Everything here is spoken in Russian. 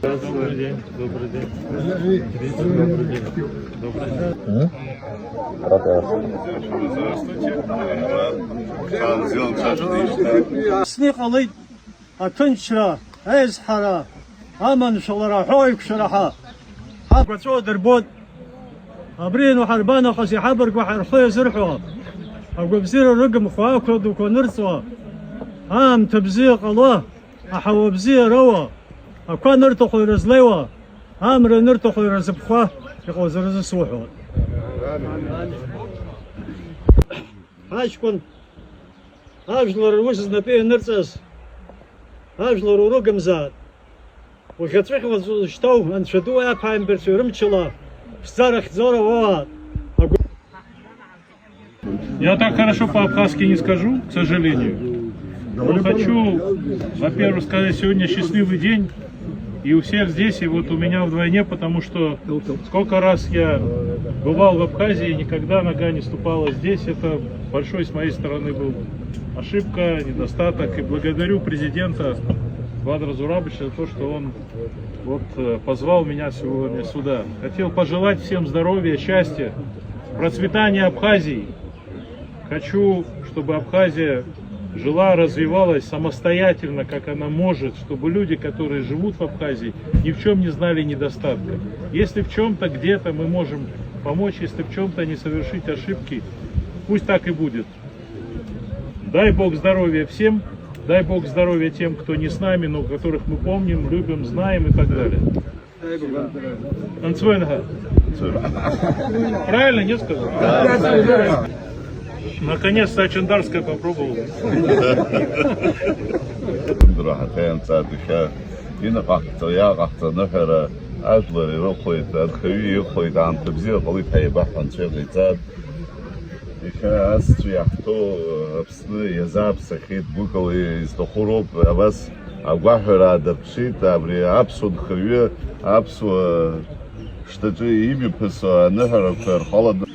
Добрый день, добрый день. Добрый день. Добрый день. Здравствуйте. Снег алый, атынчра, эзхара, аман шалара, хойк шараха. Хабрацо дербот, абрин وحربانا خسي حبرك وحرخي زرحوها. أبغى بزير الرقم خواكرد وكونرسوا. تبزيق الله، أحو بزير روا. أكون نرتخو رزليوا. نرتخو رزبخوا، يقول زرز سوحوا. هاشكون هاجلر وسز نبي نرتس هاجلر ورقم زاد وكتفيخ وشتو انشدو يا باين برسورم تشلا ستارخ زورا وات. Я так хорошо по-абхазски не скажу, к сожалению. Но хочу, во-первых, сказать, сегодня счастливый день. И у всех здесь, и вот у меня вдвойне, потому что сколько раз я бывал в Абхазии, никогда нога не ступала здесь. Это большой с моей стороны был ошибка, недостаток. И благодарю президента Бадра Зурабовича за то, что он позвал меня сегодня сюда. Хотел пожелать всем здоровья, счастья, процветания Абхазии. Хочу, чтобы Абхазия жила, развивалась самостоятельно, как она может, чтобы люди, которые живут в Абхазии, ни в чем не знали недостатка. Если в чем-то где-то мы можем помочь, если в чем-то не совершить ошибки, пусть так и будет. Дай Бог здоровья всем, дай Бог здоровья тем, кто не с нами, но которых мы помним, любим, знаем и так далее. Правильно, не сказал? Наконец-то Ачандарская попробовал. что ты ими писал, не характер холодно.